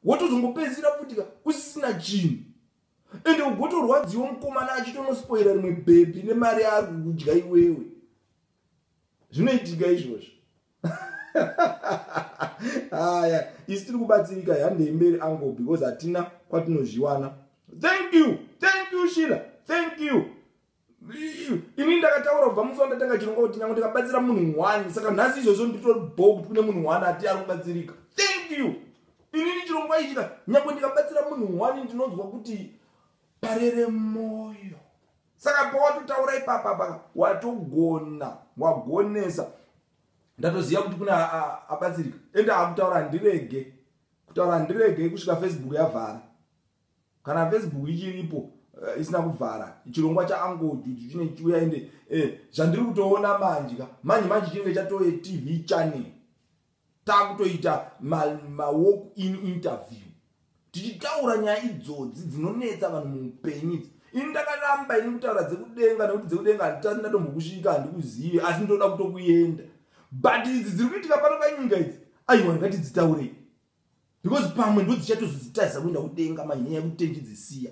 wotozongopedzira futi usisina chinhu ende ugotorwadziwa mukomana achitonospoira rimwe bhebhi nemari ari kudya iwewe. Zvinoitika izvozvo. Haya, isi tiri kubatsirika yande mberi angle because hatina kwatinozviwana. Thank you Sheila, thank you. Ini ndakataura kubva musi wandatanga chirongwa kuti nyange ndikabatsira munhu 1 saka nhasi izvozvo nditori bold kuti kune munhu 1 ati ari kubatsirika. Thank you. Ini chirongwa ichi nyange ndikabatsira munhu 1 ndinonzwa kuti parere moyo. Saka pawatotaura ipapa watogona wagonesa ndatoziva kuti kuna abatsirika ende akutaura ndirege kutaura ndirege kusvika Facebook yavhara kana Facebook ichiripo isina kuvhara chirongwa chaangodu chine chiuya ende zvandiri kutoona manje chinenge chatoye TV channel takutoita walk in interview tichitaura nyaya idzodzi dzinonetsa vanhu muupenyu. Ini ndakaramba ini kutaura dzekudenga nekuti dzekudenga ndatombokusvika handikuzive asi ndoda kutokuenda but idzi dziri kuitika pano panyika idzi aiwa ngatidzitaurei because pamwe ndo dzichatozodzitarisa kuenda kudenga manyaya ekutenjidzisiya.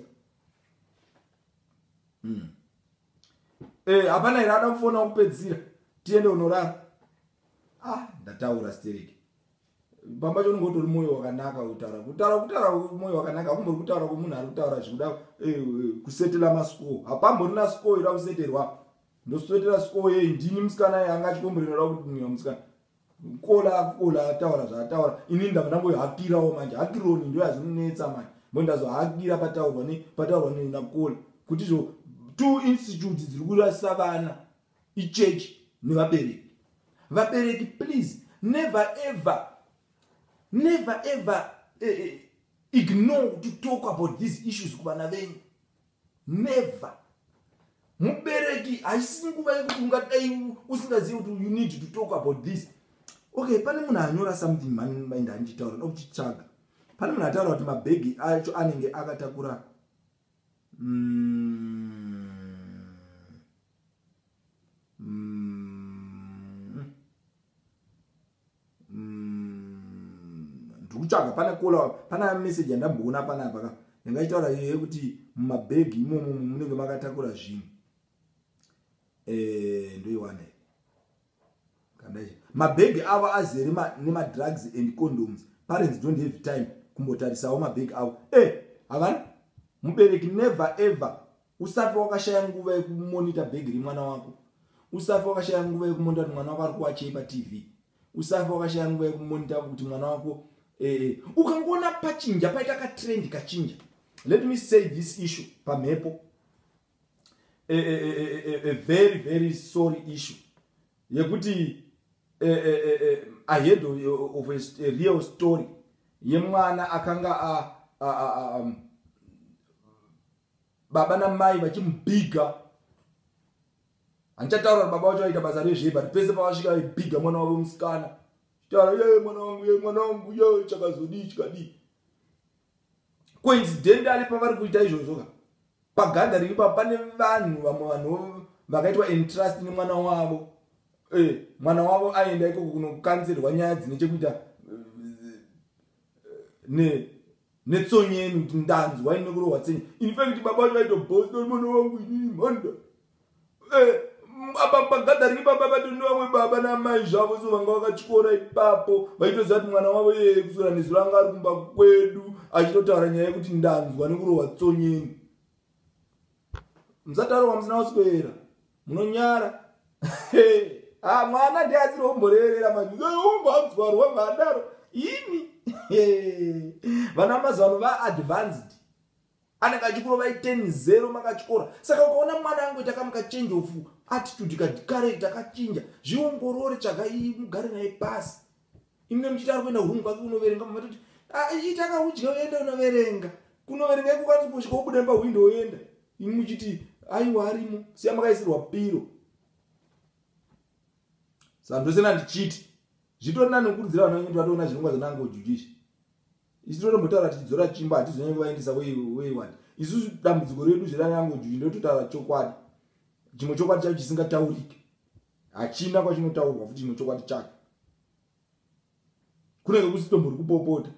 Hapana here ada kufona kupedzira tiende unorara. Ndataura stereki pamba cho ngotori moyo wakanaka kutaura moyo wakanaka akumbori kutaura kumunhu ari kutaura zvikuda kusetela mascore hapamborina score ira kuseterwa ndosetera score yei ndini musikana yanga achikomborera kuti mwe musikana kola ataura zvaataura ini ndambohakirawo manje hakironi ndo yazvinonetsa manje mbondazohakira pataurwa nakola kuti zvo two institutes dziri kurasisa vana ichechi nevabereki. Vabereki please never ever ignore to talk about these issues kuvana venyu. Never. Mubereki haisi nguva yekuti ungadai usingazivi kuti you need to talk about this. Okay, pane munhu anyora something mind andichitaura nokuchitsvaga. Pane munhu ataura kuti mabhegi acho anenge akatakura ndikutsvaga pana message yandamboona panapa yangaitaura yekuti mumabhegi imomo munenge makatakura zvinhu ndoiwana mabhegi avo azere nemadrugs and condoms. Parents don't have time kumbotarisawo mabhegi avo. Havana mubereki never ever usafe wakashaya nguva yekumonita bhegi remwana wako. Usafe wakashaya nguva yekumonita kuti mwana wako ari kuwachei paTV. Usafe wakashaya nguva yekumonita kuti mwana wako ukangona pachinja paita katrend kachinja. Let me say this issue pamhepo a very very sorry issue yekuti I heard of a real story yemwana akanga baba namai vachimubhiga. Anchataura baba wacho aita basa rezveba pese pawasvika ibhiga mwana wavo musikana taura mwana wangu chakazodii chikadii. Coincidentally pavari kuita izvozvo paganda riri pane vanhu vanhu vakaitwa entrust nemwana wavo. Mwana wavo aenda ikoko kunokanzerwa nyaya dzine chekuita netsonyeni kuti ndanzwa ine kurohwa tsenye. In fact baba vacho vaitobosta mwana wangu inini mhanda paganda riri papa nevamwe baba namai zvavo so vanga vakachikora ipapo vaitoziva kuti mwana wavo kusura nezu ranga ari kumba kwedu achitotaura nyaya yekuti ndanzwa nekurohwa tsonyeni. Musataura musina kuswera munonyara. Mwana ndiaziri omborerera manje umbanzwarwa ngadaro ini vana mazano va advanced anenge achikura vai 10-0 makachikora. Saka ukaona mwana angu itakamuka change of attitude character kachinja zviongorore tsvaga mugare naye pasi. Imwe muchita ari kuenda hurungu kwake unoverenga matoti itakudya uenda unoverenga kunoverenga ikukwanisa kusvika ubuda pahwindo uenda imwe muchiti aiwa arimo siya makaisirwa piro. Sandosena ndichiti zvitorina nokurudzira vanhu vangu vatoona zvirongwa zvanangojujishi. Isi totombotaura tichidzora chimba hatizonyange vaendesa weiwani. Isusu dambudziko redu zveranangojuji ndototaura chokwadi. Chimwe chokwadi chacho chisingatauriki hachina kwachinotaurwa futi chimwe chokwadi chacho kunenge kusitombori kupopota.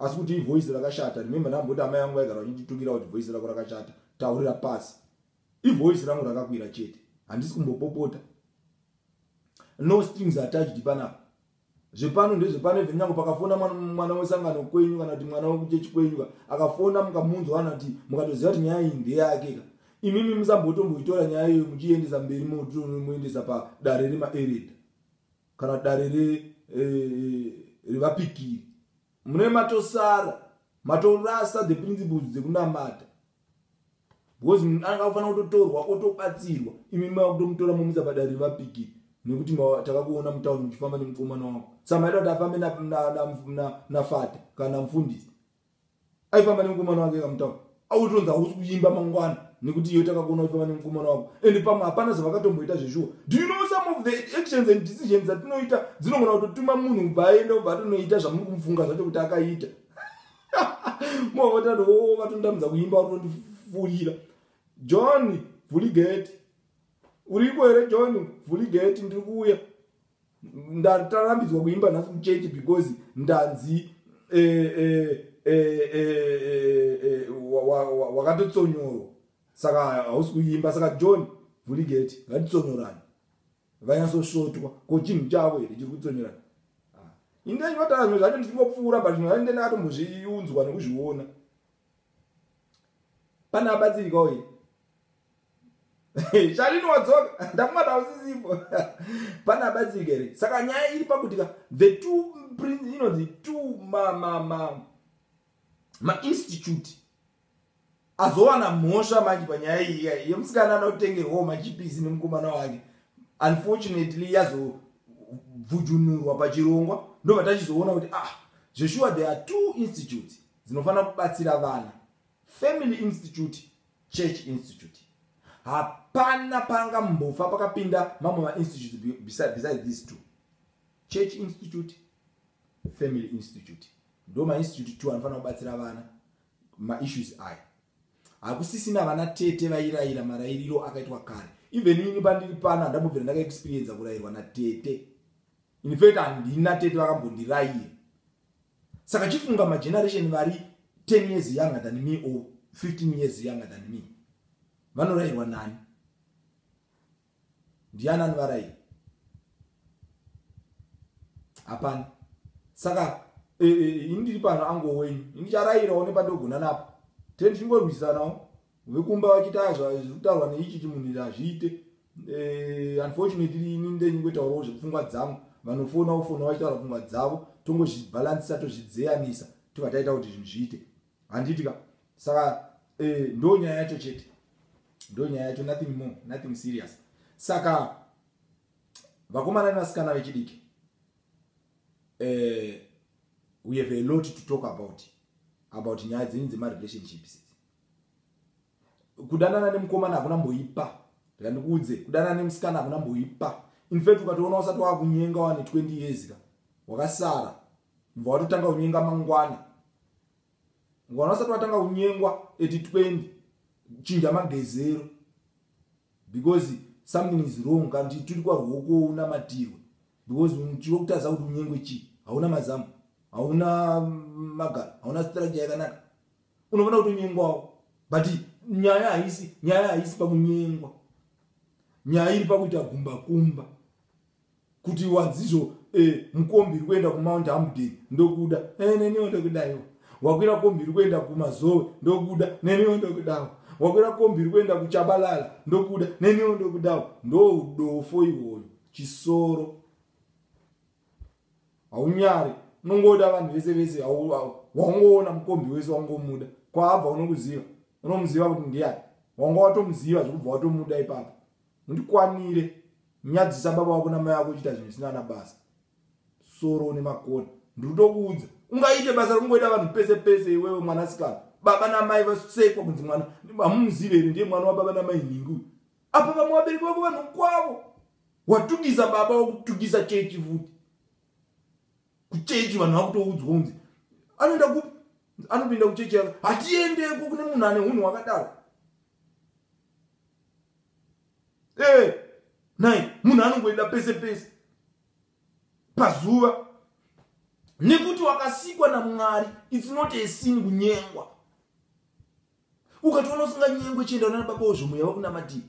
asi kuti ivoice rakashata. Remember ndamboti amai yangu vaigara vachitukira kuti voice rako rakashata, taurira pasi. Ivoice rangu rakakwira chete, handisi kumbopopota. No strings attached panapa. Zvepano ndezvepano even nyange pakafona mwana wesangano kwenyu kana kuti mwana wekuchechi kwenyu akafona mukamunzwa kana kuti mukatoziva kuti nyaya iyi ndeyake ka. Imimi musambotomboitora nyaya iyo muchiendesa mberi muendesa padare remaereda kana dare revapikiri. Mune matosara matorasa the principles dzekunamata. Because angafanira kutotorwa otobatsirwa. Imimi makutomutora mumisa padare revapikiri. Nekuti takakuona mutauni muchifamba nemukomana wako. Samaida kuti afambe na fate kana mufundisi. Aifamba nemukomana wake kamutauni. Autonza hausi kuimba mangwana nekuti iyo takakuona uchifamba nemukomana wako. Ende pamwe hapana zvavakatomboita zveshuwa. Do you know some of the actions and decisions dzatinoita dzinogona kutotuma munhu kubva aenda kubva atonoita zvamuri kumufunga zvacho kuti akaita. Mwavota kuti vatondamudza kuimba watondifurira. John Vuligate. Uriko here John Vuligate ndiri kuuya. Ndatarambidzwa kuimba nhasi muchechi because ndanzi wakatotsonyorwa. Saka hausi kuimba. Saka John Vuligate ngatitsonyorane. Vanyatsosvotwa ko chinhu chavo here chiri kutsonyorana. Inde nyota zvinhu zvacho ndingopfuura but zvinhu inde ndakatombozviunzwa nekuzviona. Pane abatsirikawo here. Shalinodzoka ndakumada usisipo. Pana abatsirika here. Saka nyaya iri pakuti the two the two ma institute azowana mhosva manje panyaya iyi yemusikana anotengerwawo machipisi nemukomana wake. Unfortunately yazovhujunurwa pachirongwa ndobva tachizoona kuti zveshuwa there are two institutes dzinofanira kubatsira vana. Family Institute, Church Institute. Hapana panga mbofa pakapinda mamwe ma-institutes besides these two. Church Institute, Family Institute. Ndo ma-institute two anofanira kubatsira vana ma-issues aya. Hakusisina vana tete vairaira marairiro akaitwa kare. Even ini pandiri pana ndambobvira ndakaexperience kurairwa natete. In fact handina tete vakambondiraira. Saka chifunga mageneration vari 10 years younger than me or 15 years younger than me. Vanorairwa nani? Ndiani anovaraira? Hapana. Saka indiri pano ango wenyu. Indicharairawo nepandogona napo. Tende chingorwisanawo. Vekumba vachita zvakutaurwa neichi chimunhu azviite. Unfortunately ini ndenyingotaurawo zvepfungwa dzangu. Vanofona vachitaura pfungwa dzavo. Tongozvibhalansisa tozvidzeyanisa. Tokataita kuti zvinhu zviite. Handitika. Saka ndo nyaya yacho chete. Ndo nyaya yacho, nothing more, nothing serious. Saka vakomana nevasikana vechidiki. We have a lot to talk about nyaya dzenyu dzemarelationships. Kudanana nemukomana hakuna mboipa. Ndikuudze, kudanana nemusikana hakuna mboipa. In fact ukatoona usati wakunyenga wane 20 years ka. Wakasara. Mbva watotanga kunyenga mangwana. Ngwana usati watanga kunyengwa at 20. Chinja magezero. Because something is wrong kandi tiri kwa ruoko una matirwe. Because unchiro kutaza kuti unyengwe chi. Hauna mazamu. Hauna magara. Hauna strategy yakanaka. Unoona kuti unyengwawo. But nyaya haisi pakunyengwa. Nyaya iri pakuita gumba kumba. Kuti wanzizo mukombiri kuenda ku Mount Hampden ndokuda. Neniwo ndokudaiwo. Wakwira kombiri kuenda kuMazowe ndokuda. Neniwo ndokudawo. Wakwira kombiri kuenda kuChabalala ndokuda. Neniwo ndokudawo. Ndo udofo iwoyo. Chisoro. Haunyari. Nongoda vanhu vese wangoona mukombi wese wangomuda. Kwabva unokuziva. Unomuziva kuti ndiani. Wanga watomuziva zvekubva watomuda ipapo. Ndikwanire. Nyadzisa baba wako namai yako kuchita zvinhu zvisina nabasa. Soro nemakona. Ndinokuudza. Ungaite basa rokungoita vanhu pese iwewe mwanasikana. Baba namai vasekwa kunzi mwana. Hamumuzive here ndiye mwana wababa namai ningu. Apa vamwe vabereki vako vanhu kwavo. Watukisa baba wakutukisa chechi futi. Kuchechi vanhu vakutoudzwa kunzi anoenda kupi? Anopinda kuchechi yako. Hatiendeko kune munhu ane hunhu hwakadaro. Nai, munhu anongoenda pese. Pazuva. nekuti wakasikwa naMwari. It's not a sin kunyengwa. Ukatoona usinganyengwe chienda na baba ozvomuya wakunamati.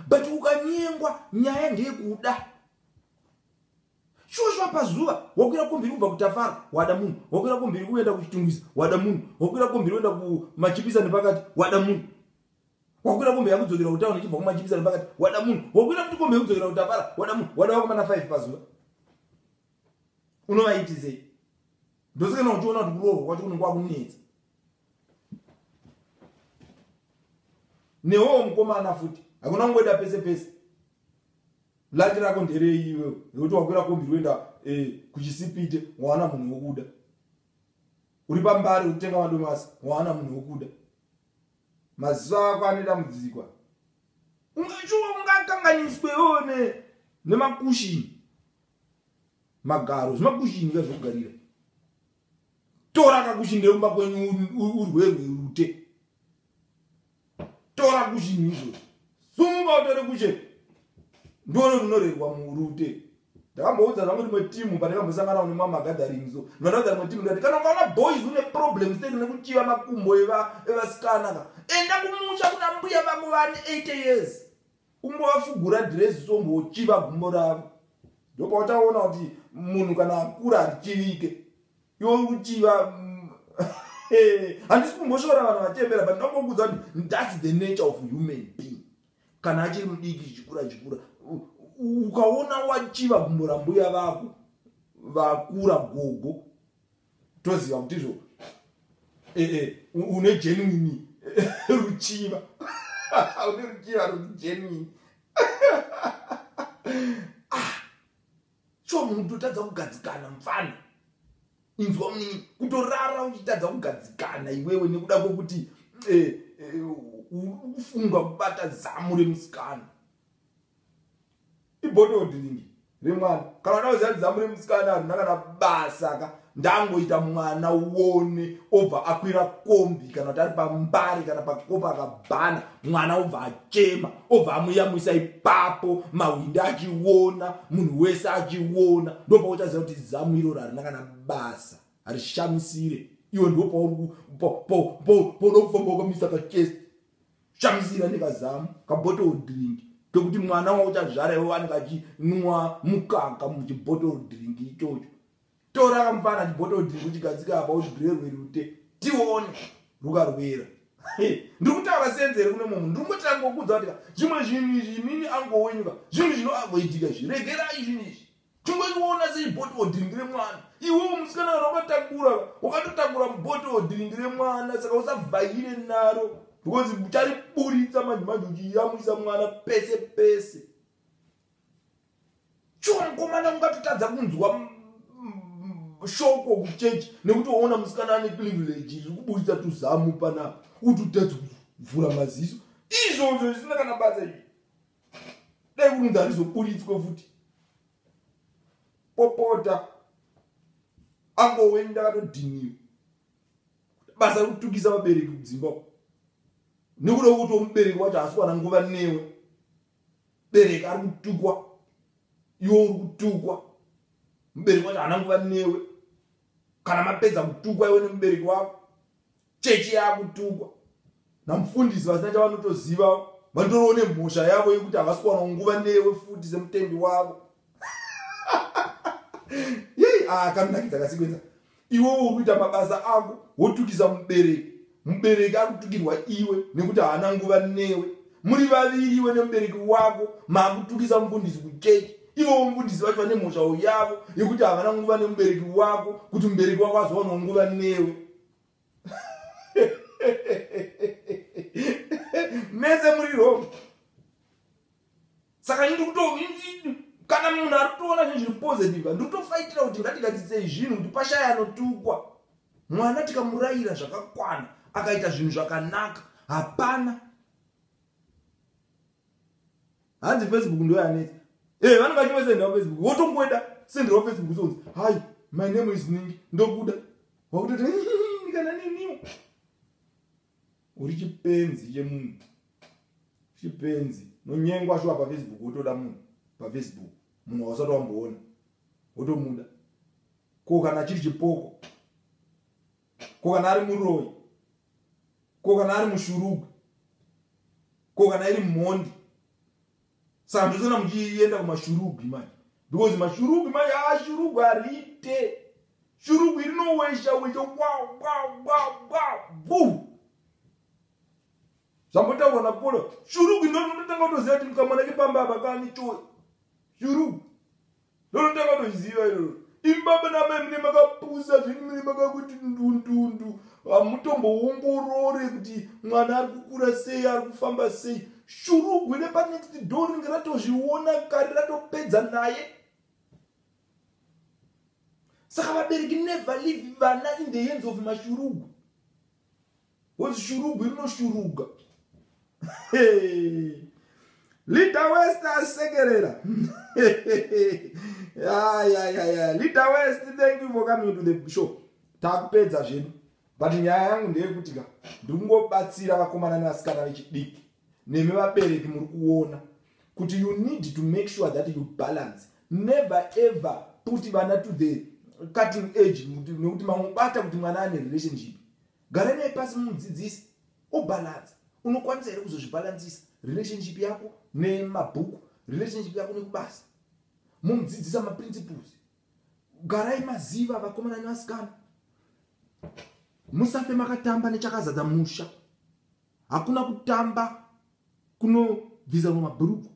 But ukanyengwa nyaya ndeyekuda. Shosha pazuva wakwira kumbiri kubva kutafara wada munhu, wakwira kumbiri kuenda kuchitungisa wada munhu, wakwira kumbiri kuenda kumachipisa nepakati wada munhu, wakwira kumbiri kudzokera kutauni chibva kumachipisa nepakati wada munhu, wakwira kuti kumbiri kudzokera kutafara wada munhu, wada wakomana 5 pazuva. Unovaitizei? Ndosikana uchiona kuti kurohwa kwacho kunenge kwakunetsa. Newewo mukomana futi hakuna ngoda pese pese. Lati rako nderei iwewe yekuti wakwira kombiri uenda kuchisipite wawana munhu wokuda. Uri pambari utenga madomasi wawana munhu wokuda. Maziso ako anotambudzikwa. Ungakanganiswewo nemakushini. Magaro zvimakushini ngazvokugarira. Tora kakushini ndeumba kwenyu urwerwe rute. Tora kushini izvo. Sunga utore kushini. Ndono runorerwa murute. Ndakamboudza zvangu rimwe timu pandakambosangana nemama gatherings. Ndakauza rimwe timu ndati kana ukaona boys une problems tete nekuchiva makumbo evasikana ka. Enda kumusha kuna mbuya vangu vane 80 years. Umbovafugura dress sombochiva gumbo ravo. Ndopa utaona kuti munhu kana akura achivike. Iwe uchiva handisi kumboshora vanhu vatembera but ndakambokudza kuti that's the nature of human being. Kana achiri mudiki chikura ukaona wachiva gumbo rambuya vako vakura gogo toziva kuti izvo une genuine ruchiva. Une ruchiva genuine. Sho munhu totadza kugadzikana mufana. Inzwa munini kutorara uchitadza kugadzikana iwewe nekuda kwokuti ufunga kubata zamu remusikana. Ibhodo drink remwana. Kana unoziva zamu remusikana harina kana basa ka ndangoita mwana uone obva akwira kombi kana kuti ari pambari kana pakopa akabhana mwana obva achema obva amuyamwisa ipapo mahwindo achiona munhu wese achiona ndopa uchaziva kuti zamu iroro harina kana basa harishamisire. Iwe ndopaunofamba ukamisa kachest shamisira nekazamu kabottle drink kekuti mwana wauchazvara iwe anenge achinwa mukaka muchibottle drink ichocho. Tora kamufana chibottle drink uchigadzika apa uchidhirerwe rute tione rukarwera. Ndiri kutaura senzere kune munhu ndiri kungotanga kukudza kuti zvimwe zvinhu izvi inini angowenyuka zvinhu zvinoavoidika zviregerai zvinhu izvi. Tingoniona sechibottle drink remwana. Iwewe musikana kana wakatotakura mubottle drink remwana saka usavhayire naro because uchariburitsa manje uchiyamwisa mwana pese pese. Chova mukomana ungatotadza kunzwa shoko kuchechi nekuti waona musikana ane privilege iri kuburitsa tuzamu panapa utotadza kuvhura maziso. Izvozvo zvisina kana basa izvi. Dai kunzi harizoburitswe futi. Popota angoweni ndakatodhiniwa. Basa rekutukisa vabereki kudzimba nekuda kwekuti mubereki wacho hasi kuwana nguva newe. Bereki ari kutukwa iwe uri kutukwa. Mubereki wacho haana nguva newe. Kana mapedza kutukwa iwe nemubereki wako chechi yakutukwa namufundisi vasina chavanotoziva vandoroone mhosva yavo yekuti havasi kuwana nguva newe futi semutendi wavo. Kamunakidza kasikwenza iwe uri kuita mabasa ako wotukisa mubereki. Mubereki ari kutukirwa iwe nekuti haana nguva newe. Muri vaviri iwe nemubereki wako maakutukisa mufundisi kuchechi. Ivo mufundisi vacho vane mhosva yavo yekuti havana nguva nemubereki wako kuti mubereki wako azowana nguva newe. Mese muri wrong. Saka ndiri kana munhu ari kutoona zvinhu zviri positive ndiri kutofaitira kuti ngatigadzisei zvinhu kuti pashaya anotukwa. Mwana tikamurayira zvakakwana akaita zvinhu zvakanaka hapana. Hanzi Facebook ndo yanetsa. Vanenge vachimesenda Facebook wotongoenda sendera Facebook sonzi hi my name is Ningi ndokuda wakutoti kana nini uri chipenzi chemunhu chipenzi nonyengwa shwa paFacebook wotoda munhu paFacebook munhu wasati wamboona wotomuda ko kana chiri chipoko, ko kana ari muroi, ko kana ari mushurugu, ko kana iri mhondi. Saka ndosona muchienda kumashurugu manje, because mashurugu manje shurugu harite, shurugu rinowesha wesha wow. Zvamotaurwa naPolo, shurugu ndinotanga kutoziva kuti mukamwana kepamba bakani choyi shurugu ndinotanga kutoziva iroro. Imbaba namai mune makapusa zvini mune makakuti ndundundu, hamutomboongorore kuti mwana ari kukura sei, ari kufamba sei. Shurugu ine panext door ringe ratozviona kare, ratopedza naye. Saka vabereki never leave vana in the hands of mashurugu. What's shurugu rinoshuruga. Lita West asekerera. Lita West, thank you for coming to the show. Takupedza zvedu. But nyaya yangu ndeyekuti ndingobatsira vakomana nevasikana vechidiki nemi vabereki muri kuona kuti you need to make sure that you balance. Never ever put vana to the cutting edge nekuti mamubata kuti mwana ane relationship. Gara naye pasi mumudzidzisi obalance. Unokwanisa here kuzozvibalansisa relationship yako nemabhuku, relationship yako nekubasa. Mumudzidzisa maprinciples. Garai maziva vakomana nevasikana. Musafe makatamba nechakazadza musha. Hakuna kutamba kunobvisa mumabhuruku.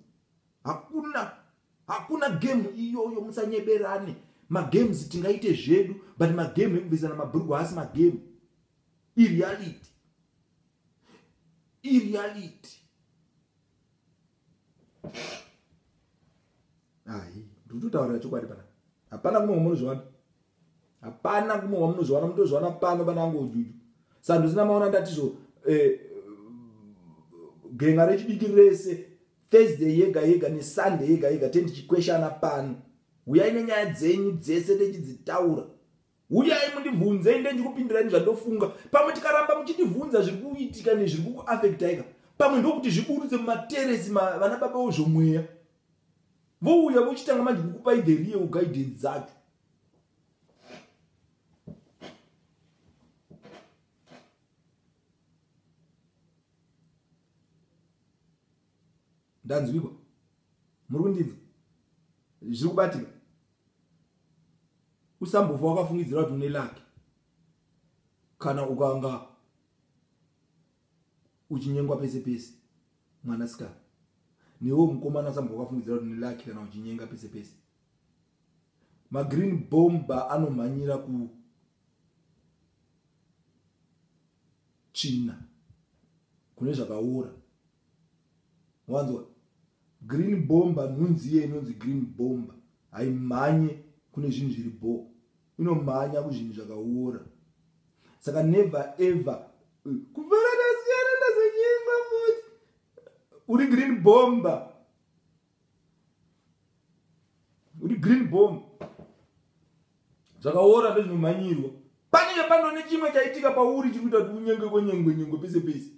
Hakuna game iyoyo, musanyeberane. Magames tingaite zvedu, but magame ekubvisa namabhuruku haasi magame. Irreality. Ndikutaurira chokwadi pana. Hapana kumwe munozviwana. Hapana kumwe munozviwana, mutozviwana pano pana angu ujuju. Saka ndosina maona ndatizvo genga rechidiki rese Thursday yega neSunday yega tendichikweshana pano. Uyai nenyaya dzenyu dzese ndechidzitaura. Uyai mundibvunze ndendikupindirani zvandofunga. Pamwe tikaramba muchindibvunza zviri kuitika nezviri kuaffectaika, pamwe ndokuti zviburutse mumateresi vana baba ozvomweya. Vouya vochitanga manje kukupai the real guidance dzacho. Ndanzwikwa muri kundinzwa zviri kubatika. Usambofa wakafungidzira kuti une laki kana ukanga uchinyengwa pese pese mwanasikana. Newo mukomana usambofa wakafungidzira kuti une laki kana uchinyenga pese pese. Magreen bomba anomhanyira kuchina kune zvakaora. Wanzwa? Green bomba nhunzi iye inonzi green bomba haimhanye kune zvinhu zviri bo, inomhanya kuzvinhu zvakaora. Saka never ever kufanana siyana ndazonyengwa futi uri green bomba, uri green bomba zvakaora ndozvinomhanyirwa. Panenge pano nechimwe chaitika pauri chiri kuita kuti unyengwe pese pese.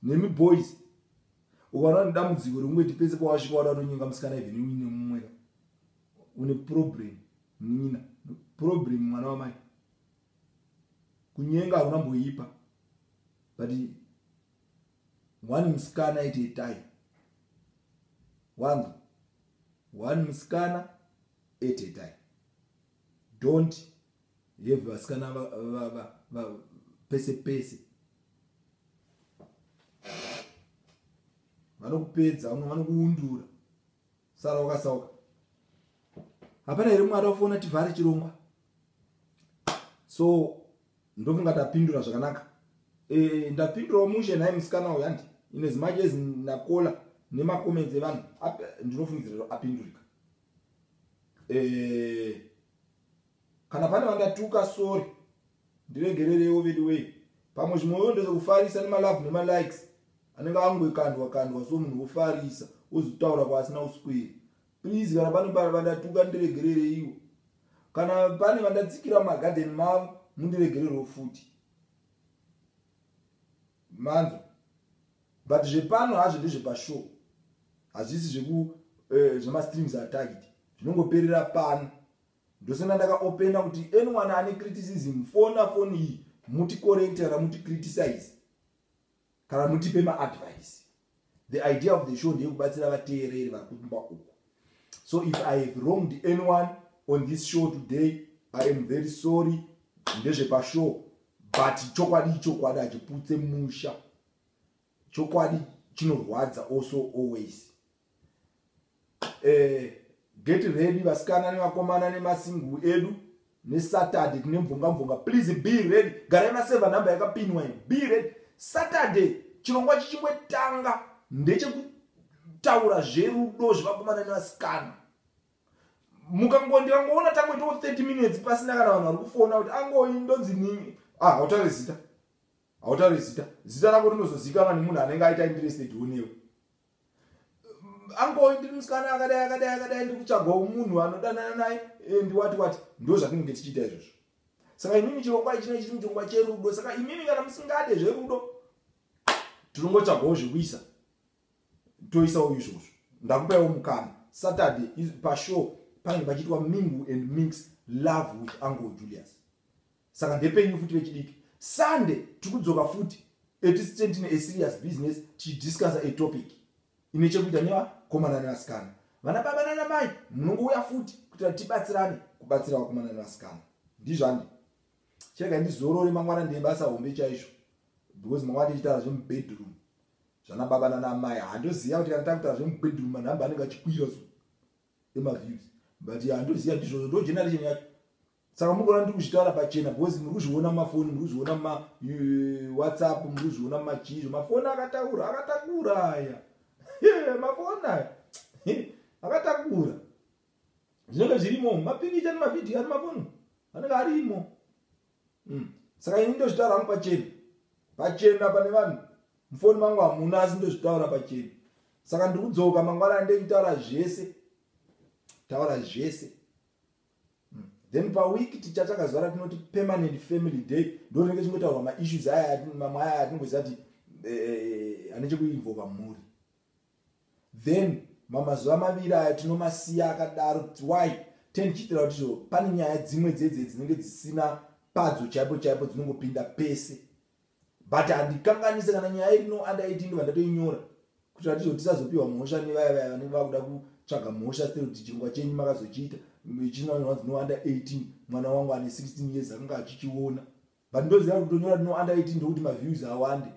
Nemi boys ukaona nedambudziko rimweti pese pawasvika watonyenga musikana even uine mumwe une problem nina problem mwana wamai. Kunyenga hakuna mboipa, but one musikana at a time. One musikana at a time. Don't have vasikana pese pese. Vanokupedza, vanokuundura. Sara wakasauka. Hapana here mwari wafona tivhare chirongwa. So ndofunga tapindura zvakanaka. Ndapindura mushe naye musikana uyu handi. In as much as nakola nemakoments evanhu ndinofungidzira apindurika. Kana pane vandatuka sorry. Ndiregererewo vedu way. Pamwe zvimwewo ndezvekufarisa nemalove nemalikes. Anenge angwekandwa so munhu wofarisa uzotaura kwasina uswiri. Please kana pane vandatuka ndiregerere iwo. Kana pane vandatsikira magarden mavo mundiregererewo futi. Manzo. But zvepano hazvo ndezvepashow. Hazvisi zvema streams attacked. Zvinongoperera pano. ndosenda ndakaopena kuti anyone ane criticism phone iyi muti correct kana muti criticize kana mutipe maadvice. The idea of the show ndeyekubatsira vateereri vari kutumba uku. So if I have wronged anyone on this show today, I am very sorry. Ndezvepashow, but chokwadi hachiputse musha. Chokwadi chinorwadza also always. Get ready vasikana nevakomana nemasingu edu neSaturday kune mvunga. Please be ready. Garai maseva namba yakapinwa ino. Be ready. Saturday chirongwa chichingotanga ndechekutaura zverudo zvevakomana nevasikana. Ndikangoona tangoitawo 30 minutes pasina kana vanhu vari kufona kuti ndonzi nini. Hautauri zita. Zita rako rinozozikanwa nemunhu anenge aita interested unewe. Ndiri musikana akadai ndiri kutsvagwa munhu anodanana naye ndiwati ndo zvatinenge tichiita izvozvo. Saka imini chirongwa ichi chiri muchirongwa cherudo. Saka imini kana musingade zverudo tinongotsvagawo zvekuisa toisawo izvozvo. Ndakupaiwo mukana. Saturday pashow panenge pachiitwa mingle and mix love with Uncle Julius. Saka ndepenyu futi vechidiki. Sunday tikudzoka futi etisitende tine a serious business tichidiscussa a topic ine chekuita nevakomana nevasikana. Vana baba nana mai munongouya futi kuti tibatsirane kubatsira vakomana nevasikana. Ndizvo handi. Chega ndizorore mangwana ndebasa hombe chaizvo. Because mangwana tichitaura zvemubedroom. Zvana baba nana mai handoziva kuti kana takutaura zvemubedroom manhamba anenge achikwira so emaviews. But handoziva ndizvo ndo generation yacho. Saka mungona ndi kuzvitaura pachena because muri kuzviona mumafoni, muri kuzviona muma WhatsApp, muri kuzviona mumachizho. Mafoni akatakura aya. Mafoni aya. Akatakura. Zvinenge zvirimo mapikicha nemavidhiyo ari mafoni. Anenge arimo. Saka ini ndozvitaura hangu pachena. Pachena pane vanhu. Mufoni mangu hamuna asi ndozvitaura pachena. Saka ndiri kudzoka mangwana ndechitaura zvese. Taura zvese. Then per week tichatsvaka zuva ratinoti permanent family day. Ndo rinenge chingotaurwa maissues aya mamwe aya atinongoziva kuti ane chekuinvolva mhuri. Then mamazuva maviri aya tinomasiya akadaro kuti why tichiitira kuti pane nyaya dzimwe dzinenge dzisina padzo chaipo dzinongopinda pese. But handikanganise kana nyaya iri no under 18 vandatoinyora kuti tisazopiwa mhosva nevaya vanenge vakuda kutsvaga mhosva kuti chirongwa chenyu makazochiita chinonzi no under 18. Mwana wangu ane 16 years akanga achichiona. But ndoziva kuti tonyora no under 18 ndokuti maviews awande.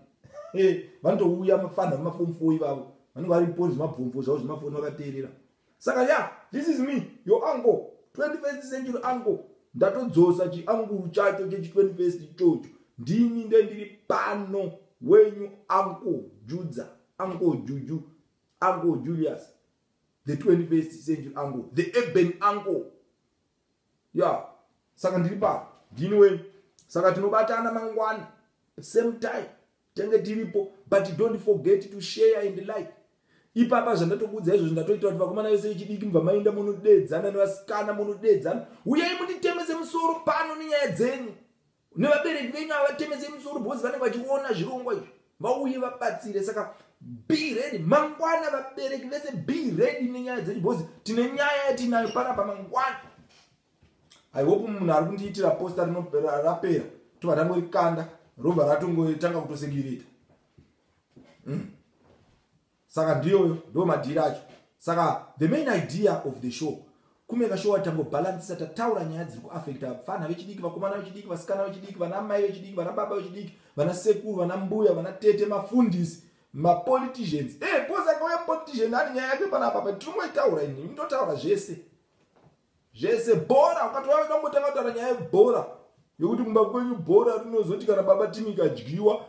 Vanotouya mafana mafoni 4 ivavo vanenge vari pori zvemabvumvu zvavo zvemafoni vakateerera. Saka this is me, your uncle, 21st century uncle. Ndatodzosa chianguru chacho chechi21st ichocho. Ndini ndiri pano wenyu Uncle Judza, Uncle Juju, Uncle Julius, the 21st century uncle, the urban uncle. Saka ndiri pa ndini wenyu. Saka tinobatana mangwana same time tenge tiripo, but don't forget to share and like. Ipapa zvandatokudza izvo zvindatoita kuti vakomana vese vechidiki mubva maenda munodedzana nevasikana munodedzana. Uyai munditemese musoro pano nenyaya dzenyu. Nevabereki venyu avatemese musoro because vanenge vachiona zvirongwa izvi. Vauye vabatsire. Saka be ready. Mangwana vabereki vese be ready nenyaya dzenyu because tine nyaya yatinayo panapa mangwana. I hope munhu ari kundiitira posta rapera tobva tangorikanda robva ratongotanga kutosegirita. Saka ndiyoyo ndo madhiri acho. Saka the main idea of the show kumeka show atangobalansisa tataura nyaya dziri kuaffecta vana vechidiki, vakomana vechidiki, vasikana vechidiki, vana mai vechidiki, vana baba vechidiki, vana sekuru, vana mbuya, vana tete, mafundisi, mapoliticians. Poza kauya politician ane nyaya yake panapa pa tinongoitaura ini ndotaura zvese bhora. Ukatouya unongotanga kutaura nyaya yebhora yokuti kumba kwenyu bhora rinozoti kana baba timikadyiwa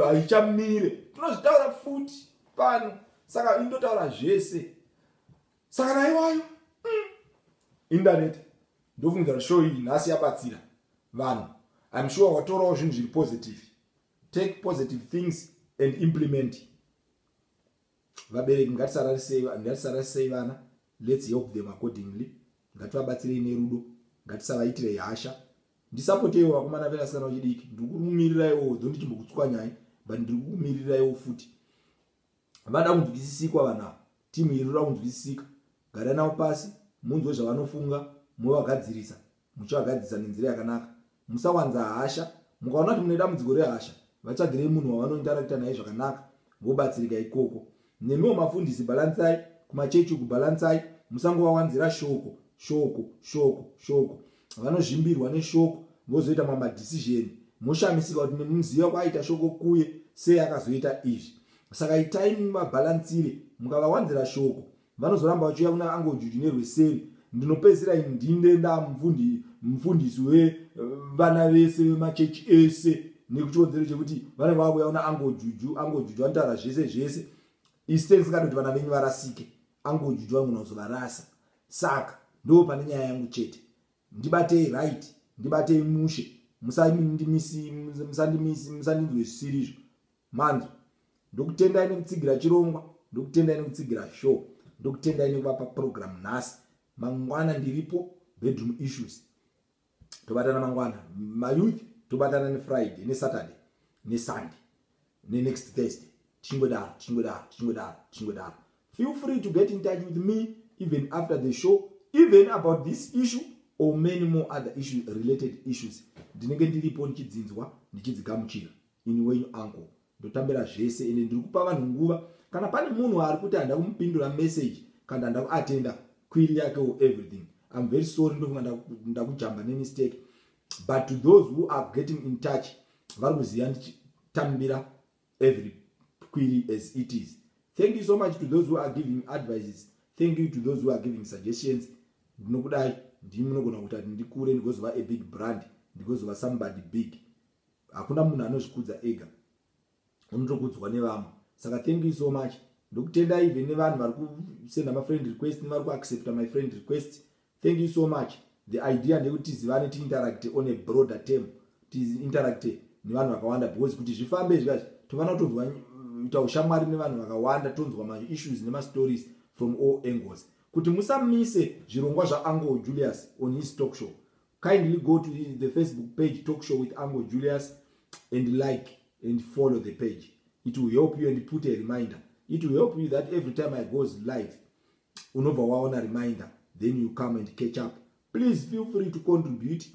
haichamire. Tinozvitaura futi pano. Saka indotaura zvese. Saka naiwayo internet ndofungidzira show iyi nhasi yabatsira vanhu. I'm sure watorawo zvinhu zviri positive. Take positive things and implement. Vabereki ngatisararisei vana. Let's help them accordingly. Ngativabatsirei nerudo. Ngatisavaitire hasha. Ndisapoteiwo vakomana vevasikana vechidiki. Ndiri kurumiriraiwo dho ndichimbokutswanyai but ndiri kurumiriraiwo futi. Vada kunzwisisikwa vanhu. Timu iri inoda kunzwisisika. Gara navo pasi munzwe zvavanofunga movagadzirisa muchivagadzirisa nenzira yakanaka. Musawanza hasha. Mukaona kuti mune dambudziko rehasha, vatsvagirei munhu wavanointarakta naye zvakanaka, vobatsirika ikoko. Nemiwo mafundisi balansai, kumachechi kubalansai, musangovawanzira shoko. Vanozvimbirwa neshoko, vozoita mamadecision. Moshamisika kuti nemuziva kwaita shoko kuye sei akazoita izvi. Saka itai mabalansire, mukavawanzira shoko, vanozoramba vachiuya kuna Uncle Juju nerweseri. Ndinopedzisira ndinde mufundisi wevana vese vemachechi ese nekuchiwonzero chekuti vanenge vakuuya kuna Uncle Juju anotaura zvese isiteni sikatoti vana venyu varasike. Uncle Juju vanogona kuzovarasa. Saka ndo pane nyaya yangu chete. Ndibatei right, ndibatei mushe, musandinzwe zvisirizvo. Manzo, ndokutendai nekutsigira chirongwa, ndokutendai nekutsigira show, ndokutendai nekuvapa program nhasi. Mangwana ndiripo, bedroom issues. Tobatana mangwana. Mayouth, tobatana ne Friday, ne Saturday, ne Sunday, ne next Thursday. Chingodaro. Feel free to get in touch with me even after the show, even about this issue or many more other related issues. Ndinenge ndiripo ndichidzinzwa, ndichidzigamuchira. Ini wenyu uncle. Ndotambira zvese ende ndiri kupa vanhu nguva. Kana pane munhu ari kuti anda kumupindura message, kana anda kuatenda query yake or everything, I'm very sorry ndakujamba mistake. But to those who are getting in touch, vari kuziva ndichitambira every query as it is. Thank you so much to those who are giving advices. Thank you to those who are giving suggestions. Ndinokudai ndimunogona kuti ndikure ndigozova a big brand, ndigozova somebody big. Hakuna munhu anozvikudza ega, unotokudzwa nevamwe. Saka thank you so much. Ndokutenda even nevanhu vari kusenda ma friend request nevari kuaccept my friend request. Thank you so much. The idea ndekuti tizivane tiinteract on a broader term, tiinteract nevanhu vakawanda, because kuti zvifambe zvikazi tofana kutonzwa ita ushamwari nevanhu vakawanda, tonzwa ma issues nema stories from all angles. Kuti musamise zvirongwa zvaUncle Julius on his talk show, kindly go to the Facebook page Talk Show with Uncle Julius and like and follow the page. It will help you and put a reminder. It will help you that every time I goes live, unova waona reminder, then you come and catch up. Please feel free to contribute.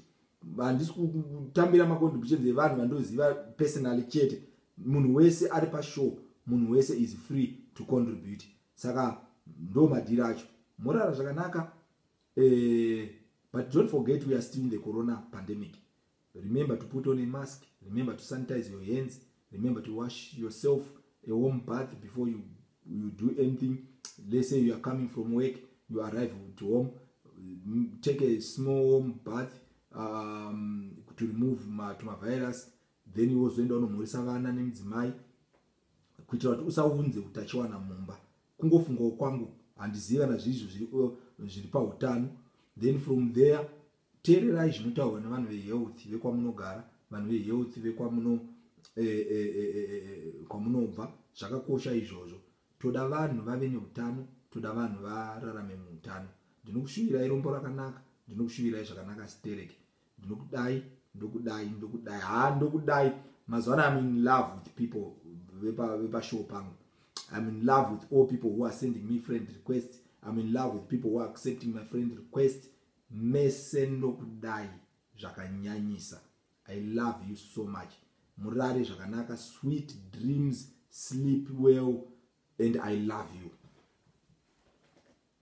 Handisi kutambira ma contributions evanhu vandoziva personally chete. Munhu wese ari pa show, munhu wese is free to contribute. Saka ndo madhira acho. Morara zvakanaka. But don't forget we are still in the corona pandemic. Remember to put on a mask. Remember to sanitize your hands. Remember to wash yourself a warm bath before you do anything. Let's say you are coming from work, you arrive to home, take a small warm bath to remove to virus. Then you also enda unomhoresa vana nemudzimai kuitira kuti usaunze utachiwana mumba. Kungofunga kwangu handiziva na zvizvo zviri pautano. Then from there teererai zvinotaurwa nevanhu vehealth vekwamunogara, vanhu vehealth kwamunobva. Zvakakosha izvozvo. Toda vanhu vave neutano, toda vanhu vararame muutano. Ndinokushuvirai rombo rakanaka, ndinokushuvirai zvakanaka Stereke. Ndokudai. Mazwana, I'm in love with people vepa show pangu. I'm in love with all people who are sending me friend requests. I'm in love with people who are accepting my friend requests. Mese ndokudai zvakanyanyisa. I love you so much. Murare zvakanaka, sweet dreams, sleep well, and I love you.